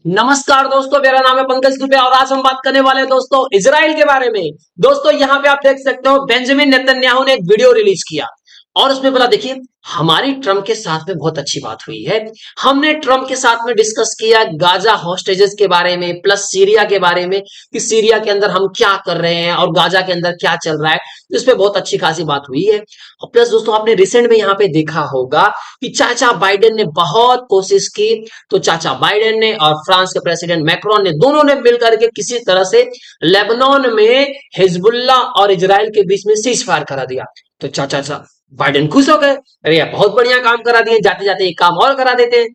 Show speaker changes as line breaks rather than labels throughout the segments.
नमस्कार दोस्तों, मेरा नाम है पंकज दुबे और आज हम बात करने वाले हैं दोस्तों इजराइल के बारे में। दोस्तों यहाँ पे आप देख सकते हो बेंजामिन नेतन्याहू ने एक वीडियो रिलीज किया और उसमें बोला देखिए हमारी ट्रम्प के साथ में बहुत अच्छी बात हुई है। हमने ट्रम्प के साथ में डिस्कस किया गाजा हॉस्टेजेस के बारे में प्लस सीरिया के बारे में कि सीरिया के अंदर हम क्या कर रहे हैं और गाजा के अंदर क्या चल रहा है। तो इस पे बहुत अच्छी खासी बात हुई है। और प्लस दोस्तों आपने रिसेंट में यहाँ पे देखा होगा कि चाचा बाइडेन ने बहुत कोशिश की। तो चाचा बाइडेन ने और फ्रांस के प्रेसिडेंट मैक्रोन ने दोनों ने मिलकर के किसी तरह से लेबनान में हिजबुल्ला और इजराइल के बीच में सीज फायर करा दिया। तो चाचा बाइडेन खुश हो गए, अरे यार बहुत बढ़िया काम करा दिए, जाते जाते एक काम और करा देते हैं।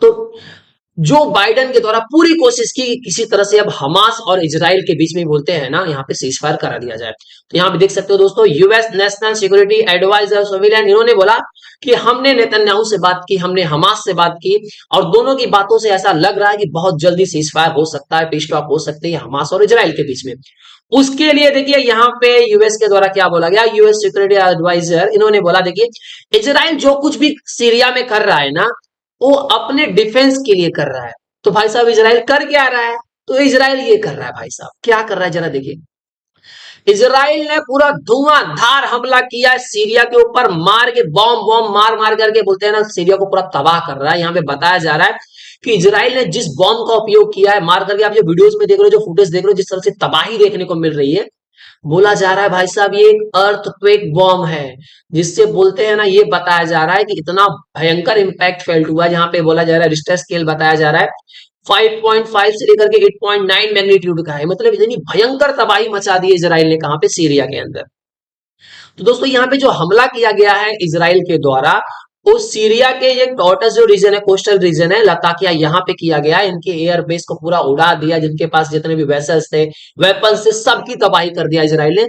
तो जो बाइडेन के द्वारा पूरी कोशिश की कि किसी तरह से अब हमास और इजराइल के बीच में बोलते हैं ना यहाँ पे सीज फायर करा दिया जाए। तो यहाँ पे देख सकते हो दोस्तों US national security adviser civilian इन्होंने बोला कि हमने नेतन्याहू से बात की, हमने हमास से बात की और दोनों की बातों से ऐसा लग रहा है कि बहुत जल्दी सीज फायर हो सकता है, पीस स्टॉप हो सकती है हमास और इजराइल के बीच में। उसके लिए देखिए यहाँ पे यूएस के द्वारा क्या बोला गया, यूएस सिक्योरिटी एडवाइजर इन्होंने बोला देखिए इजराइल जो कुछ भी सीरिया में कर रहा है ना वो अपने डिफेंस के लिए कर रहा है। तो भाई साहब इजराइल कर क्या रहा है, तो इजराइल ये कर रहा है भाई साहब, क्या कर रहा है जरा देखिए। इजराइल ने पूरा धुआंधार हमला किया है सीरिया के ऊपर, मार के बॉम्ब बॉम्ब मार मार करके बोलते हैं ना सीरिया को पूरा तबाह कर रहा है। यहाँ पे बताया जा रहा है कि इजराइल ने जिस बॉम्ब का उपयोग किया है मार करके, आप जो वीडियोस में देख रहे हो जो फुटेज देख रहे हो जिस तरह से तबाही देखने को मिल रही है, बोला जा रहा है भाई साहब ये एक अर्थक्वेक बॉम्ब है। जिससे बोलते हैं ना ये बताया जा रहा है कि इतना भयंकर इंपैक्ट फेल्ट हुआ है। जहां पे बोला जा रहा है रिश्टर स्केल बताया जा रहा है 5.5 से लेकर के 8.9 मैग्नीट्यूड का है। मतलब इतनी भयंकर तबाही मचा दी है इजराइल ने कहां पे, सीरिया के अंदर। तो दोस्तों यहाँ पे जो हमला किया गया है इजराइल के द्वारा वो सीरिया के ये टॉर्टस जो रीजन है, कोस्टल रीजन है लताकिया, यहाँ पे किया गया। इनके एयर बेस को पूरा उड़ा दिया, जिनके पास जितने भी वेसल्स थे वेपन्स से सबकी तबाही कर दिया इजराइल ने।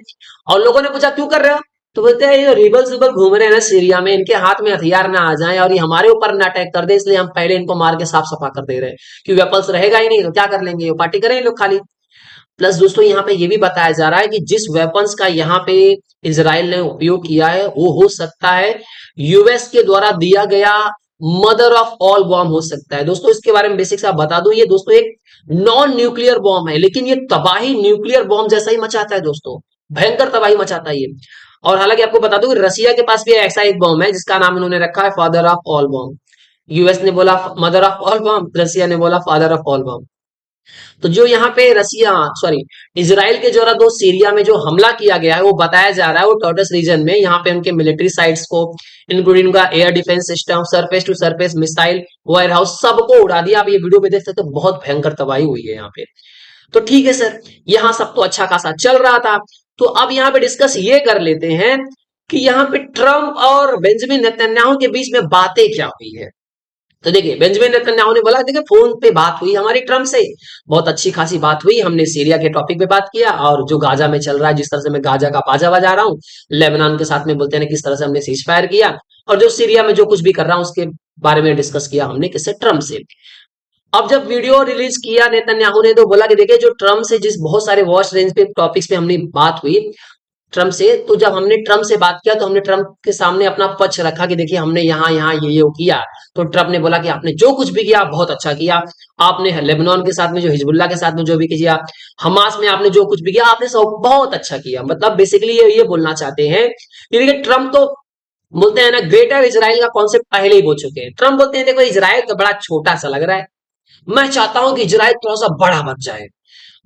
और लोगों ने पूछा क्यों कर रहे हो, तो बोलते हैं ये रिबल्स घूम रहे हैं ना सीरिया में, इनके हाथ में हथियार ना आ जाए और ये हमारे ऊपर ना अटैक कर दे, इसलिए हम पहले इनको मार के साफ सफा कर दे रहे हैं। कि वेपन्स रहेगा ही नहीं तो क्या कर लेंगे, पार्टी करें लोग खाली। प्लस दोस्तों यहाँ पे ये भी बताया जा रहा है कि जिस वेपन्स का यहाँ पे इजराइल ने उपयोग किया है वो हो सकता है यूएस के द्वारा दिया गया मदर ऑफ ऑल बॉम्ब हो सकता है। दोस्तों इसके बारे में बेसिक सा बता दूं, ये दोस्तों एक नॉन न्यूक्लियर बॉम्ब है लेकिन ये तबाही न्यूक्लियर बॉम्ब जैसा ही मचाता है दोस्तों, भयंकर तबाही मचाता है ये। और हालांकि आपको बता दूं कि रसिया के पास भी ऐसा एक बॉम्ब है जिसका नाम इन्होंने रखा है father of all bomb. US ने बोला मदर ऑफ ऑल बॉम्ब, रसिया ने बोला फादर ऑफ ऑल बॉम्ब। तो जो यहाँ पे रसिया सॉरी इजराइल के द्वारा दो सीरिया में जो हमला किया गया है वो बताया जा रहा है वो टॉर्टस रीजन में, यहाँ पे उनके मिलिट्री साइट्स को इंक्लूडिंग उनका air defence system, surface to surface missile, warehouse सबको उड़ा दिया। आप ये वीडियो में देख सकते हो बहुत भयंकर तबाही हुई है यहाँ पे। तो ठीक है सर, यहाँ सब तो अच्छा खासा चल रहा था। तो अब यहाँ पे डिस्कस ये कर लेते हैं कि यहाँ पे ट्रम्प और बेंजामिन नेतन्याहू के बीच में बातें क्या हुई है। तो देखिए बेंजामिन नेतन्याहू ने बोला देखिए फोन पे बात हुई हमारी ट्रम्प से, बहुत अच्छी खासी बात हुई, हमने सीरिया के टॉपिक पे बात किया और जो गाजा में चल रहा है जिस तरह से मैं गाजा का बाजा बजा रहा हूँ, लेबनान के साथ में बोलते हैं किस तरह से हमने सीज फायर किया और जो सीरिया में जो कुछ भी कर रहा हूँ उसके बारे में डिस्कस किया हमने किससे, ट्रम्प से। अब जब वीडियो रिलीज किया नेतन्याहू ने तो बोला कि देखिए जो ट्रम्प से जिस बहुत सारे वॉच रेंज पे टॉपिक्स पे हमने बात हुई ट्रम्प से, तो जब हमने ट्रम्प से बात किया तो हमने ट्रम्प के सामने अपना पक्ष रखा कि देखिए हमने यहाँ यहाँ ये किया। तो ट्रम्प ने बोला कि आपने जो कुछ भी किया बहुत अच्छा किया, आपने लेबनान के साथ में जो हिजबुल्ला के साथ में जो भी किया, हमास में आपने जो कुछ भी किया आपने सब बहुत अच्छा किया। मतलब बेसिकली ये बोलना चाहते हैं कि देखिए ट्रम्प तो बोलते हैं ना ग्रेटर इजराइल का कॉन्सेप्ट पहले ही बोल चुके हैं। ट्रम्प बोलते हैं देखो इजराइल तो बड़ा छोटा सा लग रहा है, मैं चाहता हूं कि इजराइल थोड़ा सा बड़ा बन जाए।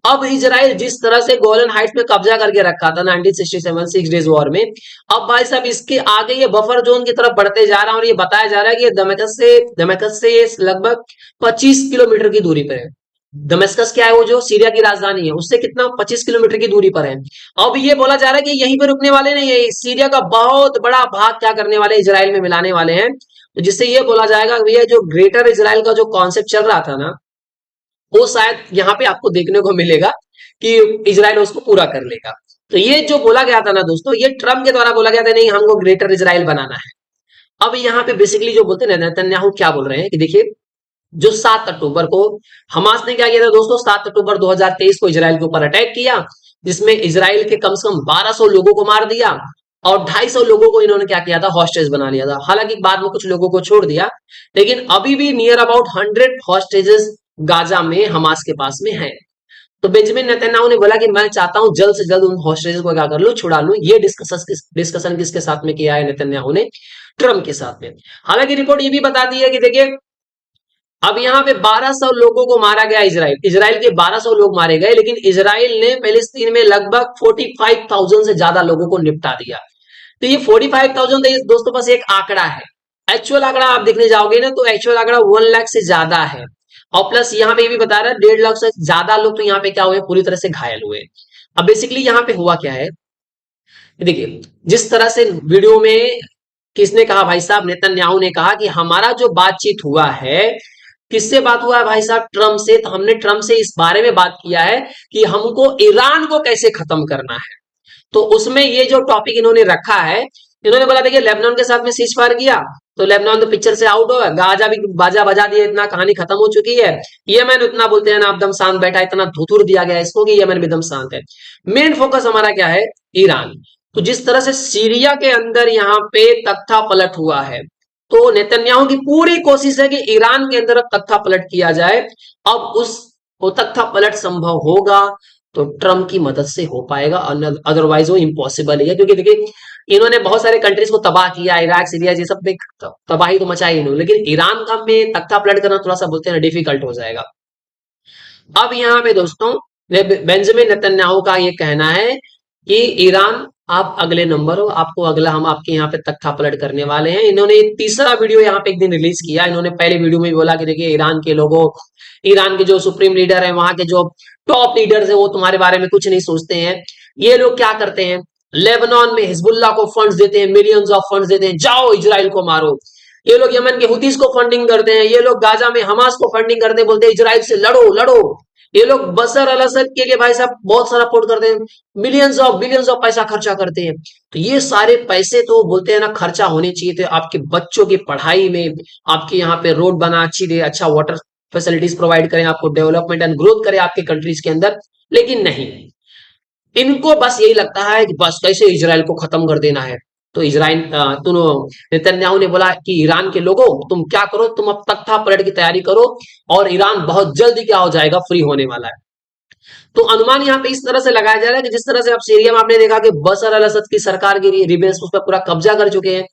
अब इजराइल जिस तरह से गोलन हाइट्स में कब्जा करके रखा था 1967 सिक्स डेज वॉर में, अब भाई साहब इसके आगे ये बफर जोन की तरफ बढ़ते जा रहा है और ये बताया जा रहा है कि दमेस्कस से ये लगभग 25 किलोमीटर की दूरी पर है। दमेस्कस क्या है, वो जो सीरिया की राजधानी है उससे कितना 25 किलोमीटर की दूरी पर है। अब ये बोला जा रहा है कि यहीं पे रुकने वाले नहीं है, सीरिया का बहुत बड़ा भाग क्या करने वाले इजराइल में मिलाने वाले हैं। तो जिससे ये बोला जाएगा ये जो ग्रेटर इजराइल का जो कॉन्सेप्ट चल रहा था ना वो शायद यहाँ पे आपको देखने को मिलेगा कि इजराइल उसको पूरा कर लेगा। तो ये जो बोला गया था ना दोस्तों, ये ट्रम्प के द्वारा बोला गया था नहीं हमको ग्रेटर इजराइल बनाना है। अब यहाँ पे बेसिकली जो बोलते हैं नेतन्याहू क्या बोल रहे हैं कि देखिए जो 7 अक्टूबर को हमास ने क्या किया था दोस्तों, 7 अक्टूबर 2023 को इजराइल के ऊपर अटैक किया जिसमें इजराइल के कम से कम 1200 लोगों को मार दिया और 250 लोगों को इन्होंने क्या किया था, हॉस्टेज बना लिया था। हालांकि बाद में कुछ लोगों को छोड़ दिया लेकिन अभी भी नियर अबाउट 100 हॉस्टेजेस गाजा में हमास के पास में है। तो बेंजामिन नेतन्याहू ने बोला कि मैं चाहता हूं जल्द से जल्द उन हॉस्टेजेस को क्या कर लूं, छुड़ा लूं। ये डिस्कशन किसके साथ में किया है नेतन्याहू ने? ट्रम्प के साथ में। हालांकि रिपोर्ट ये भी बताती है कि देखिए अब यहाँ पे 1200 लोगों को मारा गया। इजराइल के 1200 लोग मारे गए, लेकिन इजराइल ने फिलिस्तीन में लगभग 45,000 से ज्यादा लोगों को निपटा दिया। तो ये 45,000 दोस्तों पास एक आंकड़ा है। एक्चुअल आंकड़ा आप देखने जाओगे ना तो एक्चुअल आंकड़ा 1 लाख से ज्यादा है। और प्लस यहाँ पे ये भी बता रहा है 1.5 लाख से ज्यादा लोग तो यहाँ पे क्या हुए, पूरी तरह से घायल हुए। अब बेसिकली यहाँ पे हुआ क्या है, देखिए जिस तरह से वीडियो में किसने कहा, भाई साहब नेतन्याहू ने कहा कि हमारा जो बातचीत हुआ है, किससे बात हुआ है भाई साहब? ट्रम्प से। तो हमने ट्रम्प से इस बारे में बात किया है कि हमको ईरान को कैसे खत्म करना है। तो उसमें ये जो टॉपिक इन्होंने रखा है, इन्होंने बोला देखिए लेबनान के साथ में सीज फायर किया तो लेबनान तो पिक्चर से आउट हो गया, गाजा भी बाजा बजा दिया, इतना कहानी खत्म हो चुकी है। यमन उतना बोलते हैं ना आप दम शांत बैठा, इतना धुतुर दिया गया इसको कि यमन भी दम शांत है। मेन फोकस हमारा क्या है? ईरान। तो जिस तरह से सीरिया के अंदर यहाँ पे तख्ता पलट हुआ है, तो नेतन्याहू की पूरी कोशिश है कि ईरान के अंदर अब तख्ता पलट किया जाए। अब उस वो तख्ता पलट संभव होगा तो ट्रम्प की मदद से हो पाएगा, अदरवाइज वो इम्पॉसिबल है। क्योंकि देखिए इन्होंने बहुत सारे कंट्रीज को तबाह किया, इराक सीरिया ये सब में तबाही तो मचाई इन्होंने, लेकिन ईरान का में तख्ता पलट करना थोड़ा सा बोलते हैं डिफिकल्ट हो जाएगा। अब यहाँ पे दोस्तों बेंजामिन नेतन्याहू का ये कहना है कि ईरान आप अगले नंबर हो, आपको अगला हम आपके यहाँ पे तख्ता पलट करने वाले हैं। इन्होंने तीसरा वीडियो यहाँ पे एक दिन रिलीज किया। इन्होंने पहले वीडियो में बोला कि देखिए ईरान के लोगों, ईरान के जो सुप्रीम लीडर है, वहां के जो टॉप लीडर्स है, वो तुम्हारे बारे में कुछ नहीं सोचते हैं। ये लोग क्या करते हैं, लेबनान में हिजबुल्लाह को फंड्स देते हैं, मिलियंस ऑफ फंड्स देते हैं, जाओ इजराइल को मारो। ये लोग यमन के हुतीस को फंडिंग करते हैं, ये लोग गाजा में हमास को फंडिंग करते हैं, बोलते हैं इजराइल से लड़ो लड़ो। ये लोग बशर अल असद के लिए भाई साहब बहुत सारा सपोर्ट करते हैं, बिलियंस ऑफ पैसा खर्चा करते हैं। तो ये सारे पैसे तो बोलते हैं ना खर्चा होने चाहिए थे आपके बच्चों की पढ़ाई में, आपके यहाँ पे रोड बना अच्छी दे, अच्छा वाटर फैसिलिटीज प्रोवाइड करें, आपको डेवलपमेंट एंड ग्रोथ करें आपके कंट्रीज के अंदर। लेकिन नहीं, इनको बस यही लगता है कि बस कैसे इजराइल को खत्म कर देना है। तो इजराइल तुम नेतन्याहू ने बोला कि ईरान के लोगों तुम क्या करो, तुम अब तख्ता पलट की तैयारी करो और ईरान बहुत जल्दी क्या हो जाएगा, फ्री होने वाला है। तो अनुमान यहाँ पे इस तरह से लगाया जा रहा है कि जिस तरह से अब सीरिया में आपने देखा कि बशर अल असद की सरकार की रिबेल्स उस पर पूरा कब्जा कर चुके हैं,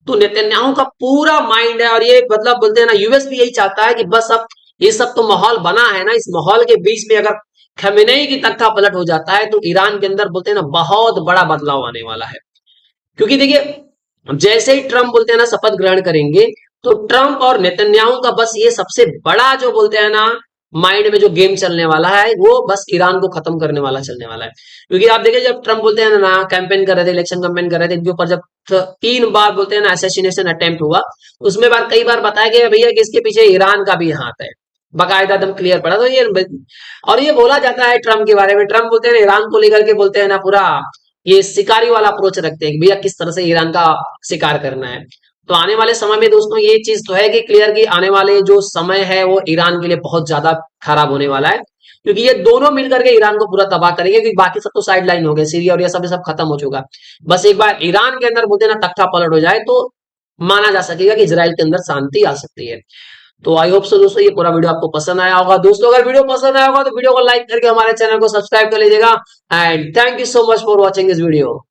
तो नेतन्याहू का पूरा माइंड है और ये मतलब बोलते हैं ना यूएस भी यही चाहता है कि बस अब ये सब तो माहौल बना है ना, इस माहौल के बीच में अगर खमेनेई की तख्ता पलट हो जाता है तो ईरान के अंदर बोलते हैं ना बहुत बड़ा बदलाव आने वाला है। क्योंकि देखिए जैसे ही ट्रम्प बोलते हैं ना शपथ ग्रहण करेंगे, तो ट्रम्प और नेतन्याहू का बस ये सबसे बड़ा जो बोलते हैं ना माइंड में जो गेम चलने वाला है, वो बस ईरान को खत्म करने वाला चलने वाला है। क्योंकि आप देखिए जब ट्रम्प बोलते हैं ना कैंपेन कर रहे थे, इलेक्शन कैंपेन कर रहे थे, इनके ऊपर जब 3 बार बोलते हैं ना असैसिनेशन अटेम्प्ट हुआ, उसमें कई बार बताया गया भैया कि इसके पीछे ईरान का भी हाथ है, बाकायदा एकदम क्लियर पड़ा। तो ये और ये बोला जाता है ट्रम्प के बारे में, ट्रम्प बोलते हैं ईरान को लेकर के बोलते हैं ना पूरा ये शिकारी वाला अप्रोच रखते हैं कि भैया किस तरह से ईरान का शिकार करना है। तो आने वाले समय में दोस्तों ये चीज तो है कि क्लियर कि आने वाले जो समय है वो ईरान के लिए बहुत ज्यादा खराब होने वाला है, क्योंकि ये दोनों मिलकर के ईरान को पूरा तबाह करेंगे। क्योंकि बाकी सब तो साइड लाइन हो गए, सीरिया और ये सब खत्म हो चुका। बस एक बार ईरान के अंदर बोलते हैं ना तख्ता पलट हो जाए तो माना जा सकेगा कि इजराइल के अंदर शांति आ सकती है। तो आई होप सो दोस्तों ये पूरा वीडियो आपको पसंद आया होगा। दोस्तों अगर वीडियो पसंद आया होगा तो वीडियो को लाइक करके हमारे चैनल को सब्सक्राइब कर लीजिएगा। And thank you so much for watching this video.